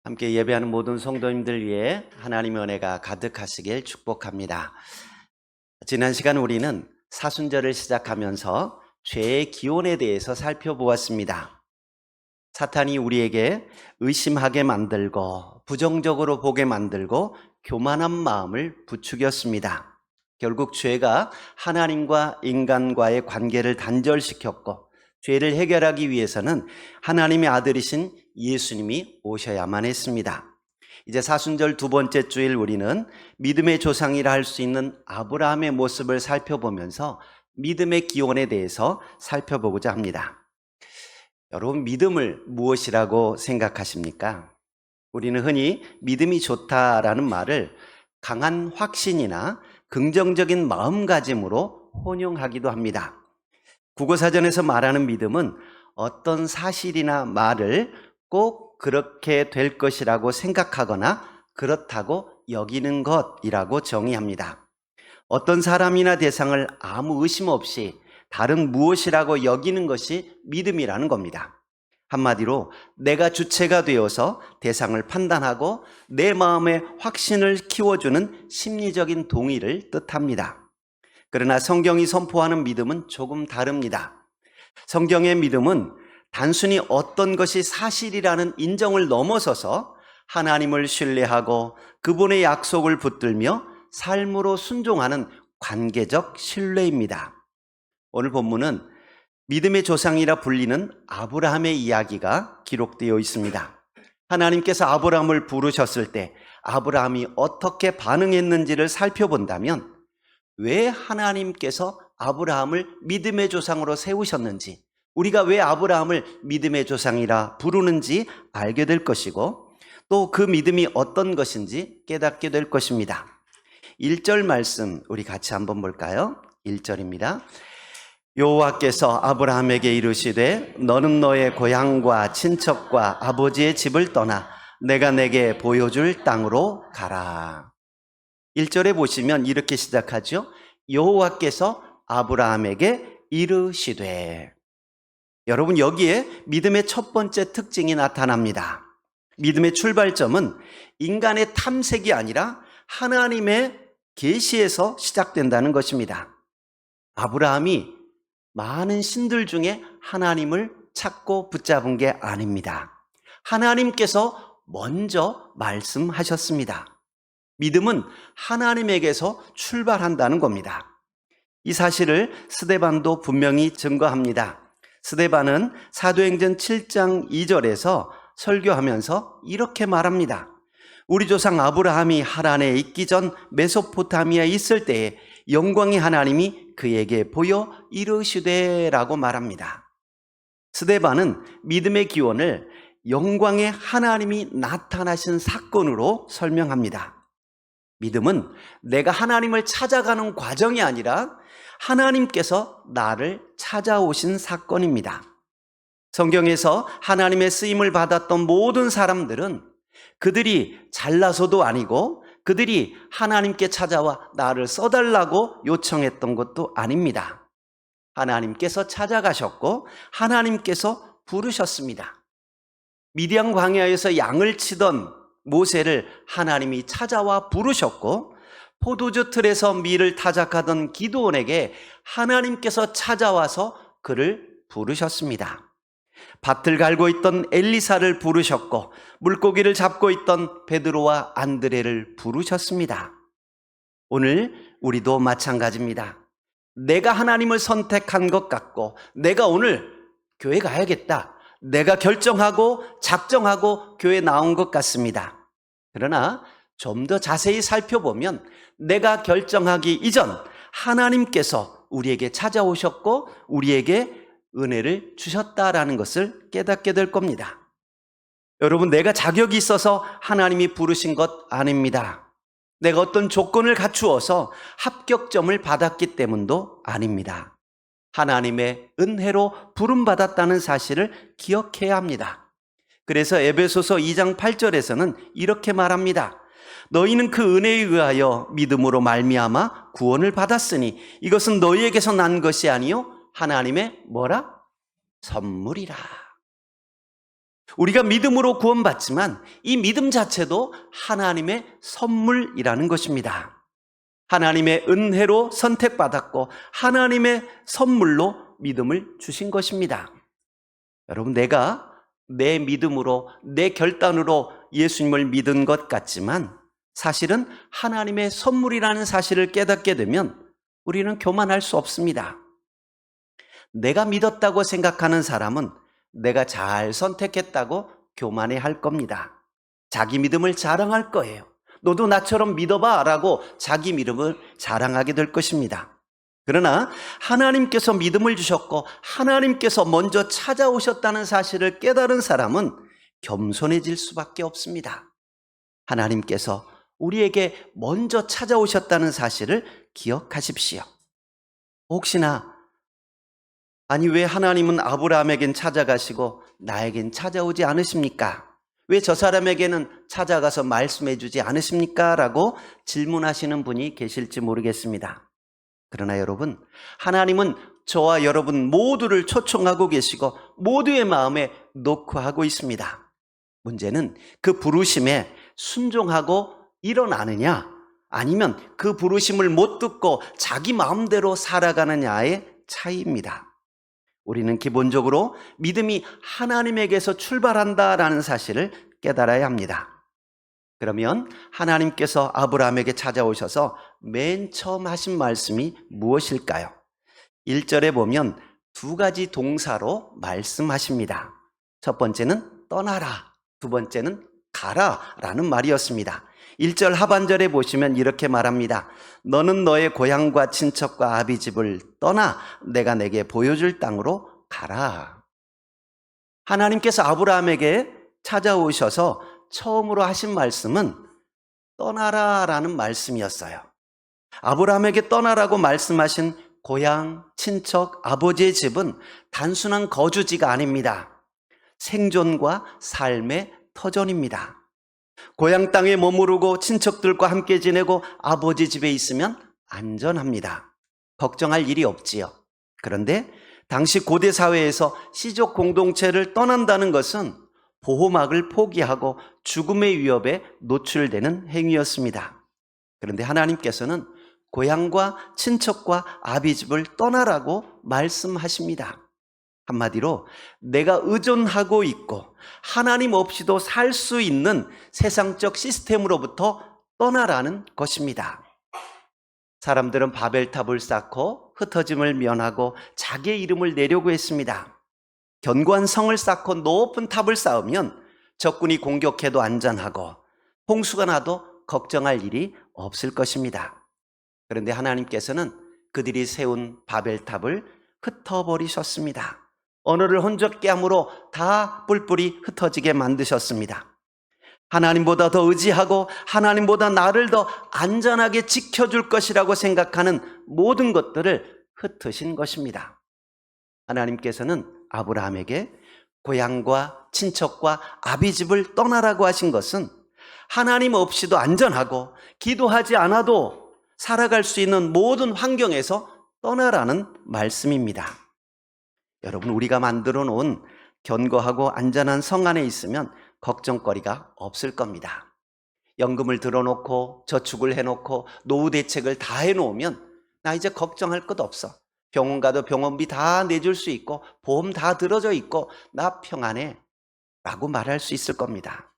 함께 예배하는 모든 성도님들 위해 하나님의 은혜가 가득하시길 축복합니다. 지난 시간 우리는 사순절을 시작하면서 죄의 기원에 대해서 살펴보았습니다. 사탄이 우리에게 의심하게 만들고 부정적으로 보게 만들고 교만한 마음을 부추겼습니다. 결국 죄가 하나님과 인간과의 관계를 단절시켰고 죄를 해결하기 위해서는 하나님의 아들이신 예수님이 오셔야만 했습니다. 이제 사순절 두 번째 주일 우리는 믿음의 조상이라 할 수 있는 아브라함의 모습을 살펴보면서 믿음의 기원에 대해서 살펴보고자 합니다. 여러분, 믿음을 무엇이라고 생각하십니까? 우리는 흔히 믿음이 좋다라는 말을 강한 확신이나 긍정적인 마음가짐으로 혼용하기도 합니다. 국어사전에서 말하는 믿음은 어떤 사실이나 말을 꼭 그렇게 될 것이라고 생각하거나 그렇다고 여기는 것이라고 정의합니다. 어떤 사람이나 대상을 아무 의심 없이 다른 무엇이라고 여기는 것이 믿음이라는 겁니다. 한마디로 내가 주체가 되어서 대상을 판단하고 내 마음의 확신을 키워주는 심리적인 동의를 뜻합니다. 그러나 성경이 선포하는 믿음은 조금 다릅니다. 성경의 믿음은 단순히 어떤 것이 사실이라는 인정을 넘어서서 하나님을 신뢰하고 그분의 약속을 붙들며 삶으로 순종하는 관계적 신뢰입니다. 오늘 본문은 믿음의 조상이라 불리는 아브라함의 이야기가 기록되어 있습니다. 하나님께서 아브라함을 부르셨을 때 아브라함이 어떻게 반응했는지를 살펴본다면 왜 하나님께서 아브라함을 믿음의 조상으로 세우셨는지, 우리가 왜 아브라함을 믿음의 조상이라 부르는지 알게 될 것이고, 또 그 믿음이 어떤 것인지 깨닫게 될 것입니다. 1절 말씀 우리 같이 한번 볼까요? 1절입니다. 여호와께서 아브라함에게 이르시되 너는 너의 고향과 친척과 아버지의 집을 떠나 내가 내게 보여줄 땅으로 가라. 1절에 보시면 이렇게 시작하죠. 여호와께서 아브라함에게 이르시되. 여러분, 여기에 믿음의 첫 번째 특징이 나타납니다. 믿음의 출발점은 인간의 탐색이 아니라 하나님의 계시에서 시작된다는 것입니다. 아브라함이 많은 신들 중에 하나님을 찾고 붙잡은 게 아닙니다. 하나님께서 먼저 말씀하셨습니다. 믿음은 하나님에게서 출발한다는 겁니다. 이 사실을 스데반도 분명히 증거합니다. 스데반은 사도행전 7장 2절에서 설교하면서 이렇게 말합니다. 우리 조상 아브라함이 하란에 있기 전 메소포타미아에 있을 때에 영광의 하나님이 그에게 보여 이르시되라고 말합니다. 스데반은 믿음의 기원을 영광의 하나님이 나타나신 사건으로 설명합니다. 믿음은 내가 하나님을 찾아가는 과정이 아니라 하나님께서 나를 찾아오신 사건입니다. 성경에서 하나님의 쓰임을 받았던 모든 사람들은 그들이 잘나서도 아니고 그들이 하나님께 찾아와 나를 써달라고 요청했던 것도 아닙니다. 하나님께서 찾아가셨고 하나님께서 부르셨습니다. 미디안 광야에서 양을 치던 모세를 하나님이 찾아와 부르셨고 포도주 틀에서 밀을 타작하던 기드온에게 하나님께서 찾아와서 그를 부르셨습니다. 밭을 갈고 있던 엘리사를 부르셨고 물고기를 잡고 있던 베드로와 안드레를 부르셨습니다. 오늘 우리도 마찬가지입니다. 내가 하나님을 선택한 것 같고 내가 오늘 교회 가야겠다. 내가 결정하고 작정하고 교회 나온 것 같습니다. 그러나 좀 더 자세히 살펴보면 내가 결정하기 이전 하나님께서 우리에게 찾아오셨고 우리에게 은혜를 주셨다라는 것을 깨닫게 될 겁니다. 여러분, 내가 자격이 있어서 하나님이 부르신 것 아닙니다. 내가 어떤 조건을 갖추어서 합격점을 받았기 때문도 아닙니다. 하나님의 은혜로 부름받았다는 사실을 기억해야 합니다. 그래서 에베소서 2장 8절에서는 이렇게 말합니다. 너희는 그 은혜에 의하여 믿음으로 말미암아 구원을 받았으니 이것은 너희에게서 난 것이 아니요 하나님의 뭐라? 선물이라. 우리가 믿음으로 구원받지만 이 믿음 자체도 하나님의 선물이라는 것입니다. 하나님의 은혜로 선택받았고 하나님의 선물로 믿음을 주신 것입니다. 여러분, 내가 내 믿음으로, 내 결단으로 예수님을 믿은 것 같지만 사실은 하나님의 선물이라는 사실을 깨닫게 되면 우리는 교만할 수 없습니다. 내가 믿었다고 생각하는 사람은 내가 잘 선택했다고 교만해 할 겁니다. 자기 믿음을 자랑할 거예요. 너도 나처럼 믿어봐 라고 자기 믿음을 자랑하게 될 것입니다. 그러나 하나님께서 믿음을 주셨고 하나님께서 먼저 찾아오셨다는 사실을 깨달은 사람은 겸손해질 수밖에 없습니다. 하나님께서 우리에게 먼저 찾아오셨다는 사실을 기억하십시오. 혹시나 아니 왜 하나님은 아브라함에겐 찾아가시고 나에겐 찾아오지 않으십니까? 왜 저 사람에게는 찾아가서 말씀해 주지 않으십니까? 라고 질문하시는 분이 계실지 모르겠습니다. 그러나 여러분, 하나님은 저와 여러분 모두를 초청하고 계시고 모두의 마음에 녹화하고 있습니다. 문제는 그 부르심에 순종하고 일어나느냐 아니면 그 부르심을 못 듣고 자기 마음대로 살아가느냐의 차이입니다. 우리는 기본적으로 믿음이 하나님에게서 출발한다라는 사실을 깨달아야 합니다. 그러면 하나님께서 아브라함에게 찾아오셔서 맨 처음 하신 말씀이 무엇일까요? 1절에 보면 두 가지 동사로 말씀하십니다. 첫 번째는 떠나라, 두 번째는 가라 라는 말이었습니다. 1절 하반절에 보시면 이렇게 말합니다. 너는 너의 고향과 친척과 아비집을 떠나 내가 내게 보여줄 땅으로 가라. 하나님께서 아브라함에게 찾아오셔서 처음으로 하신 말씀은 떠나라 라는 말씀이었어요. 아브라함에게 떠나라고 말씀하신 고향, 친척, 아버지의 집은 단순한 거주지가 아닙니다. 생존과 삶의 터전입니다. 고향 땅에 머무르고 친척들과 함께 지내고 아버지 집에 있으면 안전합니다. 걱정할 일이 없지요. 그런데 당시 고대 사회에서 시족 공동체를 떠난다는 것은 보호막을 포기하고 죽음의 위협에 노출되는 행위였습니다. 그런데 하나님께서는 고향과 친척과 아비집을 떠나라고 말씀하십니다. 한마디로 내가 의존하고 있고 하나님 없이도 살 수 있는 세상적 시스템으로부터 떠나라는 것입니다. 사람들은 바벨탑을 쌓고 흩어짐을 면하고 자기의 이름을 내려고 했습니다. 견고한 성을 쌓고 높은 탑을 쌓으면 적군이 공격해도 안전하고 홍수가 나도 걱정할 일이 없을 것입니다. 그런데 하나님께서는 그들이 세운 바벨탑을 흩어버리셨습니다. 언어를 혼잡게 함으로 다 뿔뿔이 흩어지게 만드셨습니다. 하나님보다 더 의지하고 하나님보다 나를 더 안전하게 지켜줄 것이라고 생각하는 모든 것들을 흩으신 것입니다. 하나님께서는 아브라함에게 고향과 친척과 아비집을 떠나라고 하신 것은 하나님 없이도 안전하고 기도하지 않아도 살아갈 수 있는 모든 환경에서 떠나라는 말씀입니다. 여러분, 우리가 만들어 놓은 견고하고 안전한 성 안에 있으면 걱정거리가 없을 겁니다. 연금을 들어놓고 저축을 해놓고 노후 대책을 다 해놓으면 나 이제 걱정할 것 없어. 병원 가도 병원비 다 내줄 수 있고 보험 다 들어져 있고 나 평안해 라고 말할 수 있을 겁니다.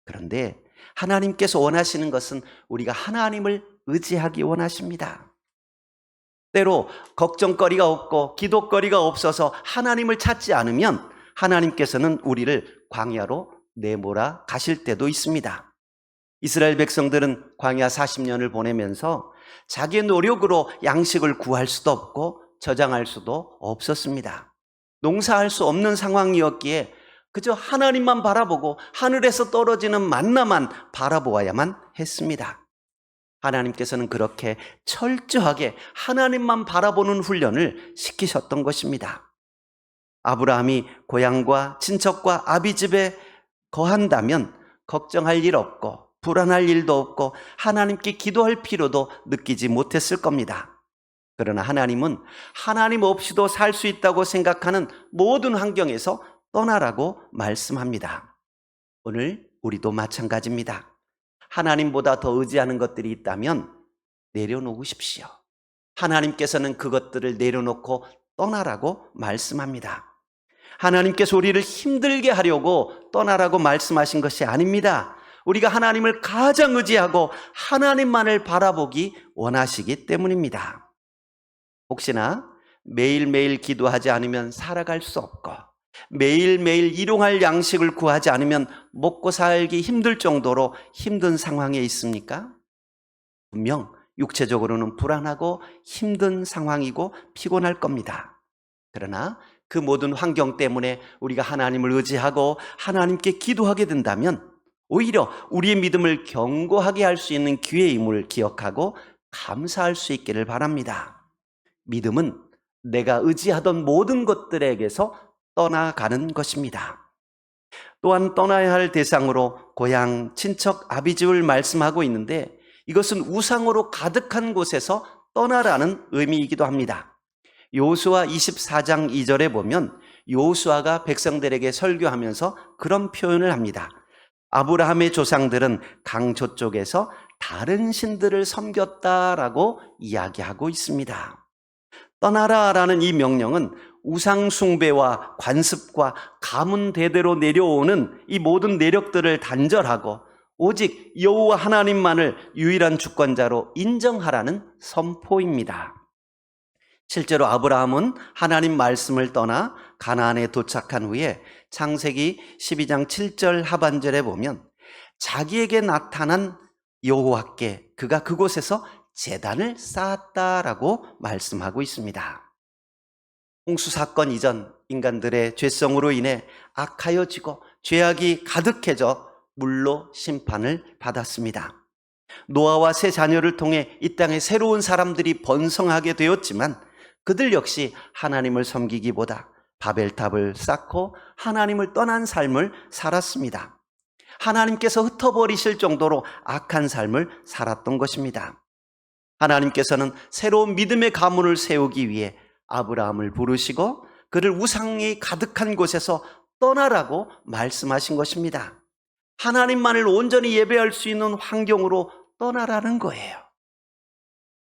그런데 하나님께서 원하시는 것은 우리가 하나님을 의지하기 원하십니다. 때로 걱정거리가 없고 기도거리가 없어서 하나님을 찾지 않으면 하나님께서는 우리를 광야로 내몰아 가실 때도 있습니다. 이스라엘 백성들은 광야 40년을 보내면서 자기의 노력으로 양식을 구할 수도 없고 저장할 수도 없었습니다. 농사할 수 없는 상황이었기에 그저 하나님만 바라보고 하늘에서 떨어지는 만나만 바라보아야만 했습니다. 하나님께서는 그렇게 철저하게 하나님만 바라보는 훈련을 시키셨던 것입니다. 아브라함이 고향과 친척과 아비집에 거한다면 걱정할 일 없고 불안할 일도 없고 하나님께 기도할 필요도 느끼지 못했을 겁니다. 그러나 하나님은 하나님 없이도 살 수 있다고 생각하는 모든 환경에서 떠나라고 말씀합니다. 오늘 우리도 마찬가지입니다. 하나님보다 더 의지하는 것들이 있다면 내려놓으십시오. 하나님께서는 그것들을 내려놓고 떠나라고 말씀합니다. 하나님께서 우리를 힘들게 하려고 떠나라고 말씀하신 것이 아닙니다. 우리가 하나님을 가장 의지하고 하나님만을 바라보기 원하시기 때문입니다. 혹시나 매일매일 기도하지 않으면 살아갈 수 없고 매일매일 일용할 양식을 구하지 않으면 먹고 살기 힘들 정도로 힘든 상황에 있습니까? 분명 육체적으로는 불안하고 힘든 상황이고 피곤할 겁니다. 그러나 그 모든 환경 때문에 우리가 하나님을 의지하고 하나님께 기도하게 된다면 오히려 우리의 믿음을 견고하게 할 수 있는 기회임을 기억하고 감사할 수 있기를 바랍니다. 믿음은 내가 의지하던 모든 것들에게서 떠나가는 것입니다. 또한 떠나야 할 대상으로 고향, 친척, 아비집을 말씀하고 있는데 이것은 우상으로 가득한 곳에서 떠나라는 의미이기도 합니다. 여호수아 24장 2절에 보면 여호수아가 백성들에게 설교하면서 그런 표현을 합니다. 아브라함의 조상들은 강 저쪽에서 다른 신들을 섬겼다라고 이야기하고 있습니다. 떠나라라는 이 명령은 우상 숭배와 관습과 가문 대대로 내려오는 이 모든 내력들을 단절하고 오직 여호와 하나님만을 유일한 주권자로 인정하라는 선포입니다. 실제로 아브라함은 하나님 말씀을 떠나 가나안에 도착한 후에 창세기 12장 7절 하반절에 보면 자기에게 나타난 여호와께 그가 그곳에서 제단을 쌓았다라고 말씀하고 있습니다. 홍수 사건 이전 인간들의 죄성으로 인해 악하여지고 죄악이 가득해져 물로 심판을 받았습니다. 노아와 세 자녀를 통해 이 땅에 새로운 사람들이 번성하게 되었지만 그들 역시 하나님을 섬기기보다 바벨탑을 쌓고 하나님을 떠난 삶을 살았습니다. 하나님께서 흩어버리실 정도로 악한 삶을 살았던 것입니다. 하나님께서는 새로운 믿음의 가문을 세우기 위해 아브라함을 부르시고 그를 우상이 가득한 곳에서 떠나라고 말씀하신 것입니다. 하나님만을 온전히 예배할 수 있는 환경으로 떠나라는 거예요.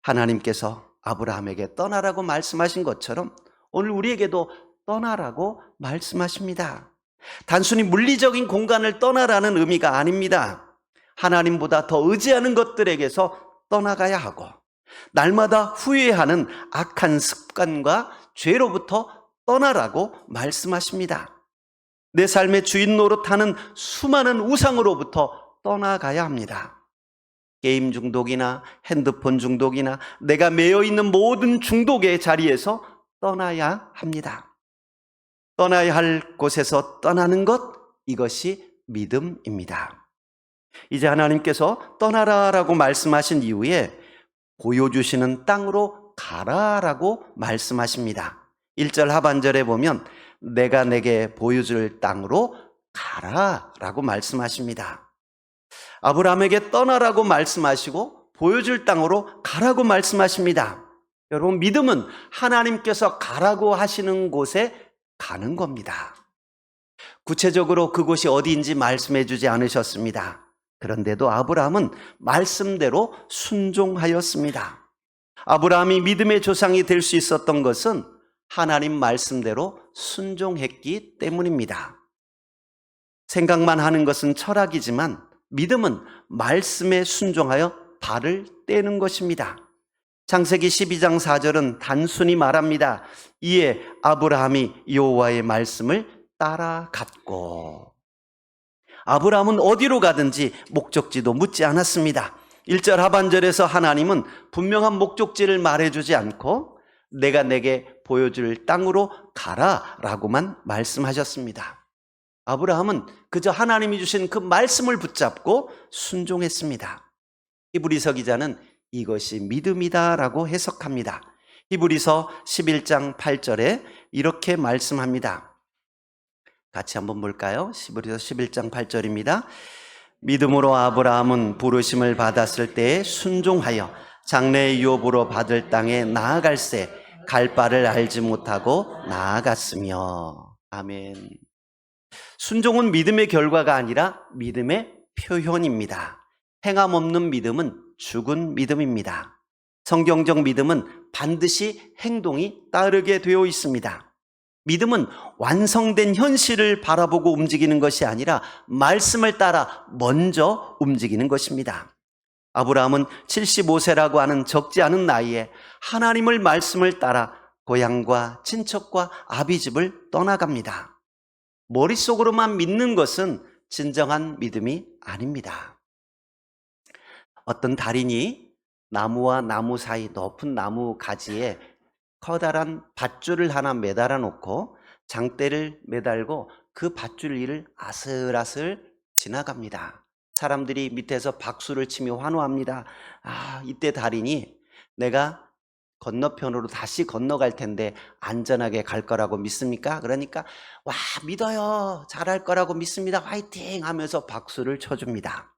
하나님께서 아브라함에게 떠나라고 말씀하신 것처럼 오늘 우리에게도 떠나라고 말씀하십니다. 단순히 물리적인 공간을 떠나라는 의미가 아닙니다. 하나님보다 더 의지하는 것들에게서 떠나가야 하고 날마다 후회하는 악한 습관과 죄로부터 떠나라고 말씀하십니다. 내 삶의 주인 노릇하는 수많은 우상으로부터 떠나가야 합니다. 게임 중독이나 핸드폰 중독이나 내가 매여 있는 모든 중독의 자리에서 떠나야 합니다. 떠나야 할 곳에서 떠나는 것, 이것이 믿음입니다. 이제 하나님께서 떠나라라고 말씀하신 이후에 보여주시는 땅으로 가라라고 말씀하십니다. 1절 하반절에 보면 내가 내게 보여줄 땅으로 가라라고 말씀하십니다. 아브라함에게 떠나라고 말씀하시고 보여줄 땅으로 가라고 말씀하십니다. 여러분, 믿음은 하나님께서 가라고 하시는 곳에 가는 겁니다. 구체적으로 그곳이 어디인지 말씀해 주지 않으셨습니다. 그런데도 아브라함은 말씀대로 순종하였습니다. 아브라함이 믿음의 조상이 될 수 있었던 것은 하나님 말씀대로 순종했기 때문입니다. 생각만 하는 것은 철학이지만 믿음은 말씀에 순종하여 발을 떼는 것입니다. 창세기 12장 4절은 단순히 말합니다. 이에 아브라함이 여호와의 말씀을 따라갔고, 아브라함은 어디로 가든지 목적지도 묻지 않았습니다. 1절 하반절에서 하나님은 분명한 목적지를 말해주지 않고 내가 내게 보여줄 땅으로 가라라고만 말씀하셨습니다. 아브라함은 그저 하나님이 주신 그 말씀을 붙잡고 순종했습니다. 히브리서 기자는 이것이 믿음이다라고 해석합니다. 히브리서 11장 8절에 이렇게 말씀합니다. 같이 한번 볼까요? 히브리서 11장 8절입니다. 믿음으로 아브라함은 부르심을 받았을 때에 순종하여 장래의 유업으로 받을 땅에 나아갈새 갈 바를 알지 못하고 나아갔으며. 아멘. 순종은 믿음의 결과가 아니라 믿음의 표현입니다. 행함 없는 믿음은 죽은 믿음입니다. 성경적 믿음은 반드시 행동이 따르게 되어 있습니다. 믿음은 완성된 현실을 바라보고 움직이는 것이 아니라 말씀을 따라 먼저 움직이는 것입니다. 아브라함은 75세라고 하는 적지 않은 나이에 하나님의 말씀을 따라 고향과 친척과 아비집을 떠나갑니다. 머릿속으로만 믿는 것은 진정한 믿음이 아닙니다. 어떤 달인이 나무와 나무 사이 높은 나무 가지에 커다란 밧줄을 하나 매달아 놓고 장대를 매달고 그 밧줄 위를 아슬아슬 지나갑니다. 사람들이 밑에서 박수를 치며 환호합니다. 이때 달인이 내가 건너편으로 다시 건너갈 텐데 안전하게 갈 거라고 믿습니까? 그러니까 와, 믿어요. 잘할 거라고 믿습니다. 화이팅 하면서 박수를 쳐줍니다.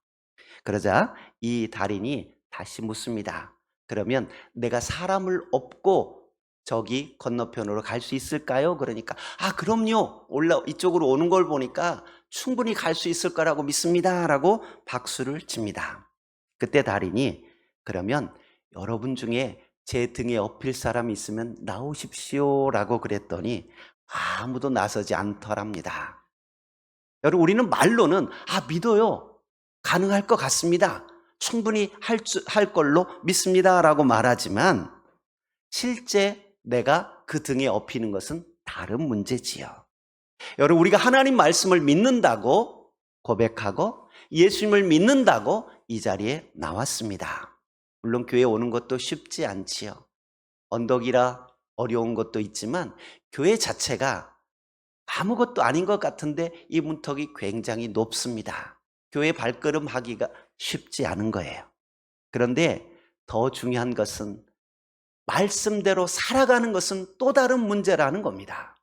그러자 이 달인이 다시 묻습니다. 그러면 내가 사람을 업고 저기 건너편으로 갈 수 있을까요? 그러니까 그럼요. 이쪽으로 오는 걸 보니까 충분히 갈 수 있을 거라고 믿습니다. 라고 박수를 칩니다. 그때 달인이 그러면 여러분 중에 제 등에 업힐 사람이 있으면 나오십시오. 라고 그랬더니 아무도 나서지 않더랍니다. 여러분, 우리는 말로는 믿어요. 가능할 것 같습니다. 충분히 할 걸로 믿습니다. 라고 말하지만 실제 내가 그 등에 업히는 것은 다른 문제지요. 여러분, 우리가 하나님 말씀을 믿는다고 고백하고 예수님을 믿는다고 이 자리에 나왔습니다. 물론 교회 오는 것도 쉽지 않지요. 언덕이라 어려운 것도 있지만 교회 자체가 아무것도 아닌 것 같은데 이 문턱이 굉장히 높습니다. 교회 발걸음하기가 쉽지 않은 거예요. 그런데 더 중요한 것은 말씀대로 살아가는 것은 또 다른 문제라는 겁니다.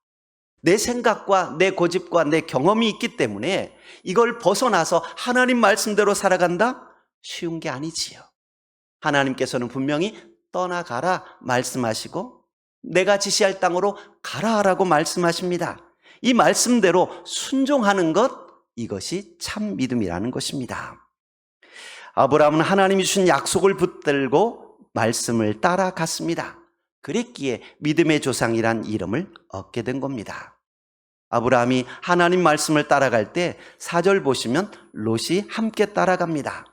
내 생각과 내 고집과 내 경험이 있기 때문에 이걸 벗어나서 하나님 말씀대로 살아간다? 쉬운 게 아니지요. 하나님께서는 분명히 떠나가라 말씀하시고 내가 지시할 땅으로 가라라고 말씀하십니다. 이 말씀대로 순종하는 것, 이것이 참 믿음이라는 것입니다. 아브라함은 하나님이 주신 약속을 붙들고 말씀을 따라갔습니다. 그랬기에 믿음의 조상이란 이름을 얻게 된 겁니다. 아브라함이 하나님 말씀을 따라갈 때 4절 보시면 롯이 함께 따라갑니다.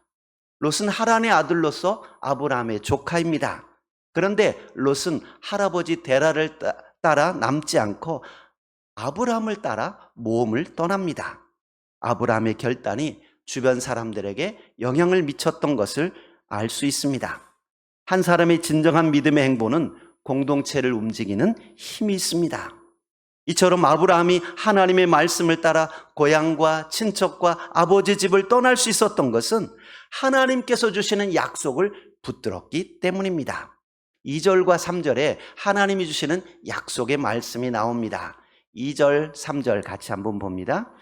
롯은 하란의 아들로서 아브라함의 조카입니다. 그런데 롯은 할아버지 데라를 따라 남지 않고 아브라함을 따라 모험을 떠납니다. 아브라함의 결단이 주변 사람들에게 영향을 미쳤던 것을 알 수 있습니다. 한 사람의 진정한 믿음의 행보는 공동체를 움직이는 힘이 있습니다. 이처럼 아브라함이 하나님의 말씀을 따라 고향과 친척과 아버지 집을 떠날 수 있었던 것은 하나님께서 주시는 약속을 붙들었기 때문입니다. 2절과 3절에 하나님이 주시는 약속의 말씀이 나옵니다. 2절, 3절 같이 한번 봅니다.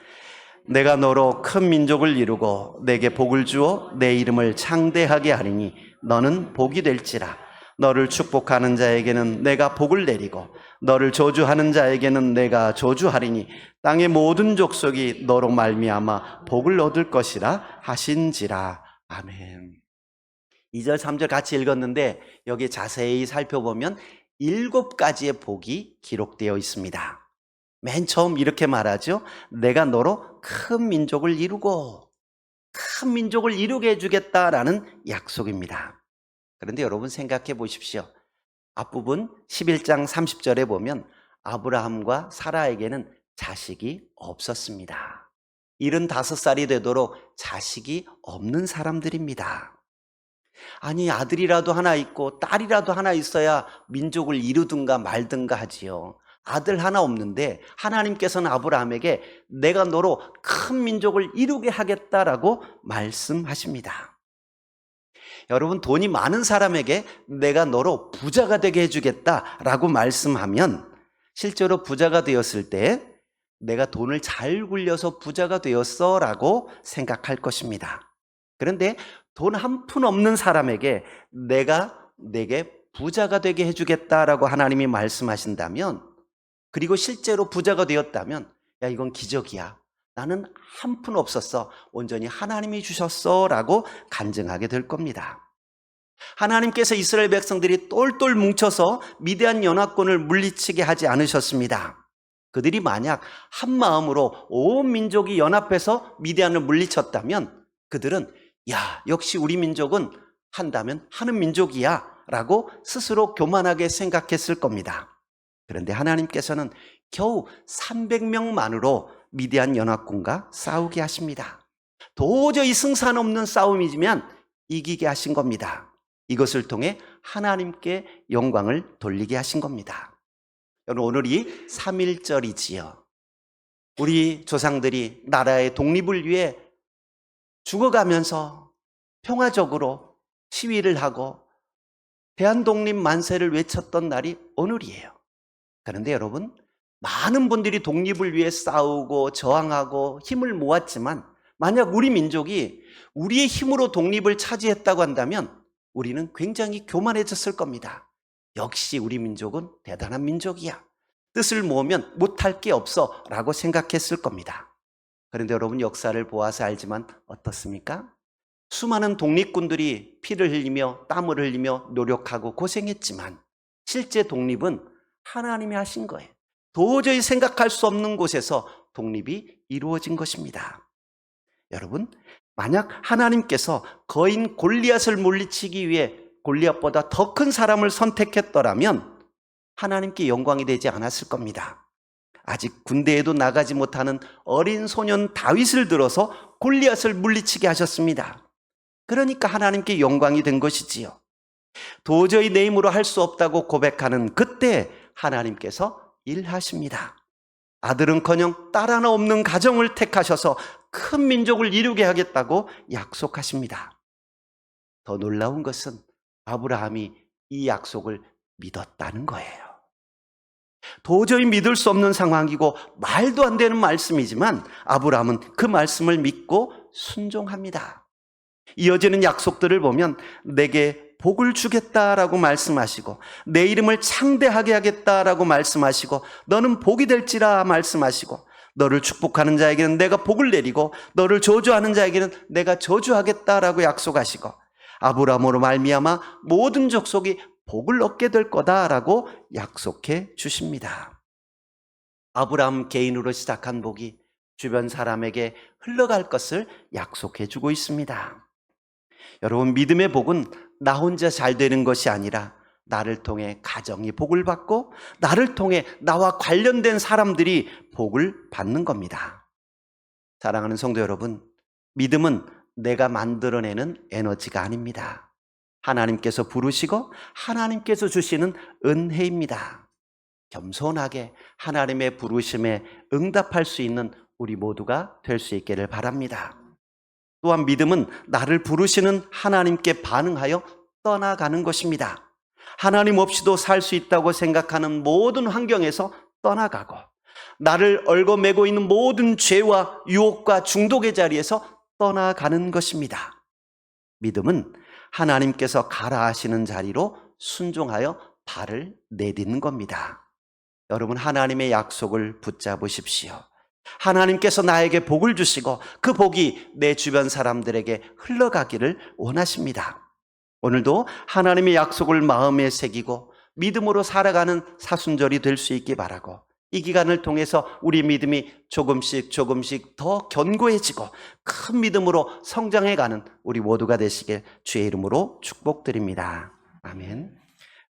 내가 너로 큰 민족을 이루고 내게 복을 주어 내 이름을 창대하게 하리니 너는 복이 될지라. 너를 축복하는 자에게는 내가 복을 내리고 너를 저주하는 자에게는 내가 저주하리니 땅의 모든 족속이 너로 말미암아 복을 얻을 것이라 하신지라. 아멘. 2절, 3절 같이 읽었는데 여기 자세히 살펴보면 7가지의 복이 기록되어 있습니다. 맨 처음 이렇게 말하죠. 내가 너로 큰 민족을 이루고 큰 민족을 이루게 해주겠다라는 약속입니다. 그런데 여러분 생각해 보십시오. 앞부분 11장 30절에 보면 아브라함과 사라에게는 자식이 없었습니다. 75살이 되도록 자식이 없는 사람들입니다. 아니, 아들이라도 하나 있고 딸이라도 하나 있어야 민족을 이루든가 말든가 하지요. 아들 하나 없는데 하나님께서는 아브라함에게 내가 너로 큰 민족을 이루게 하겠다라고 말씀하십니다. 여러분, 돈이 많은 사람에게 내가 너로 부자가 되게 해주겠다라고 말씀하면 실제로 부자가 되었을 때 내가 돈을 잘 굴려서 부자가 되었어 라고 생각할 것입니다. 그런데 돈 한 푼 없는 사람에게 내가 내게 부자가 되게 해주겠다라고 하나님이 말씀하신다면, 그리고 실제로 부자가 되었다면 야, 이건 기적이야. 나는 한 푼 없었어. 온전히 하나님이 주셨어. 라고 간증하게 될 겁니다. 하나님께서 이스라엘 백성들이 똘똘 뭉쳐서 미디안 연합군을 물리치게 하지 않으셨습니다. 그들이 만약 한 마음으로 온 민족이 연합해서 미디안을 물리쳤다면 그들은 야, 역시 우리 민족은 한다면 하는 민족이야 라고 스스로 교만하게 생각했을 겁니다. 그런데 하나님께서는 겨우 300명만으로 미디안 연합군과 싸우게 하십니다. 도저히 승산 없는 싸움이지만 이기게 하신 겁니다. 이것을 통해 하나님께 영광을 돌리게 하신 겁니다. 여러분, 오늘이 3.1절이지요. 우리 조상들이 나라의 독립을 위해 죽어가면서 평화적으로 시위를 하고 대한독립 만세를 외쳤던 날이 오늘이에요. 그런데 여러분, 많은 분들이 독립을 위해 싸우고 저항하고 힘을 모았지만 만약 우리 민족이 우리의 힘으로 독립을 차지했다고 한다면 우리는 굉장히 교만해졌을 겁니다. 역시 우리 민족은 대단한 민족이야. 뜻을 모으면 못할 게 없어 라고 생각했을 겁니다. 그런데 여러분, 역사를 보아서 알지만 어떻습니까? 수많은 독립군들이 피를 흘리며 땀을 흘리며 노력하고 고생했지만 실제 독립은 하나님이 하신 거예요. 도저히 생각할 수 없는 곳에서 독립이 이루어진 것입니다. 여러분, 만약 하나님께서 거인 골리앗을 물리치기 위해 골리앗보다 더 큰 사람을 선택했더라면 하나님께 영광이 되지 않았을 겁니다. 아직 군대에도 나가지 못하는 어린 소년 다윗을 들어서 골리앗을 물리치게 하셨습니다. 그러니까 하나님께 영광이 된 것이지요. 도저히 내 힘으로 할 수 없다고 고백하는 그때 하나님께서 일하십니다. 아들은커녕 딸 하나 없는 가정을 택하셔서 큰 민족을 이루게 하겠다고 약속하십니다. 더 놀라운 것은 아브라함이 이 약속을 믿었다는 거예요. 도저히 믿을 수 없는 상황이고 말도 안 되는 말씀이지만 아브라함은 그 말씀을 믿고 순종합니다. 이어지는 약속들을 보면 내게 복을 주겠다라고 말씀하시고 내 이름을 창대하게 하겠다라고 말씀하시고 너는 복이 될지라 말씀하시고 너를 축복하는 자에게는 내가 복을 내리고 너를 저주하는 자에게는 내가 저주하겠다라고 약속하시고 아브라함으로 말미암아 모든 족속이 복을 얻게 될 거다라고 약속해 주십니다. 아브라함 개인으로 시작한 복이 주변 사람에게 흘러갈 것을 약속해 주고 있습니다. 여러분, 믿음의 복은 나 혼자 잘 되는 것이 아니라 나를 통해 가정이 복을 받고 나를 통해 나와 관련된 사람들이 복을 받는 겁니다. 사랑하는 성도 여러분, 믿음은 내가 만들어내는 에너지가 아닙니다. 하나님께서 부르시고 하나님께서 주시는 은혜입니다. 겸손하게 하나님의 부르심에 응답할 수 있는 우리 모두가 될 수 있기를 바랍니다. 또한 믿음은 나를 부르시는 하나님께 반응하여 떠나가는 것입니다. 하나님 없이도 살 수 있다고 생각하는 모든 환경에서 떠나가고 나를 얽어매고 있는 모든 죄와 유혹과 중독의 자리에서 떠나가는 것입니다. 믿음은 하나님께서 가라 하시는 자리로 순종하여 발을 내딛는 겁니다. 여러분, 하나님의 약속을 붙잡으십시오. 하나님께서 나에게 복을 주시고 그 복이 내 주변 사람들에게 흘러가기를 원하십니다. 오늘도 하나님의 약속을 마음에 새기고 믿음으로 살아가는 사순절이 될 수 있기 바라고 이 기간을 통해서 우리 믿음이 조금씩 더 견고해지고 큰 믿음으로 성장해가는 우리 모두가 되시길 주의 이름으로 축복드립니다. 아멘.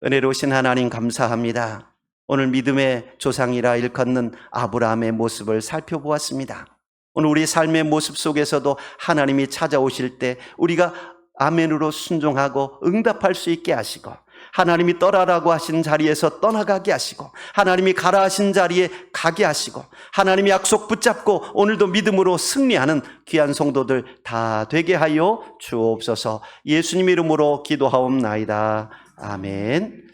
은혜로우신 하나님 감사합니다. 오늘 믿음의 조상이라 일컫는 아브라함의 모습을 살펴보았습니다. 오늘 우리 삶의 모습 속에서도 하나님이 찾아오실 때 우리가 아멘으로 순종하고 응답할 수 있게 하시고 하나님이 떠나라고 하신 자리에서 떠나가게 하시고 하나님이 가라 하신 자리에 가게 하시고 하나님의 약속 붙잡고 오늘도 믿음으로 승리하는 귀한 성도들 다 되게 하여 주옵소서. 예수님 이름으로 기도하옵나이다. 아멘.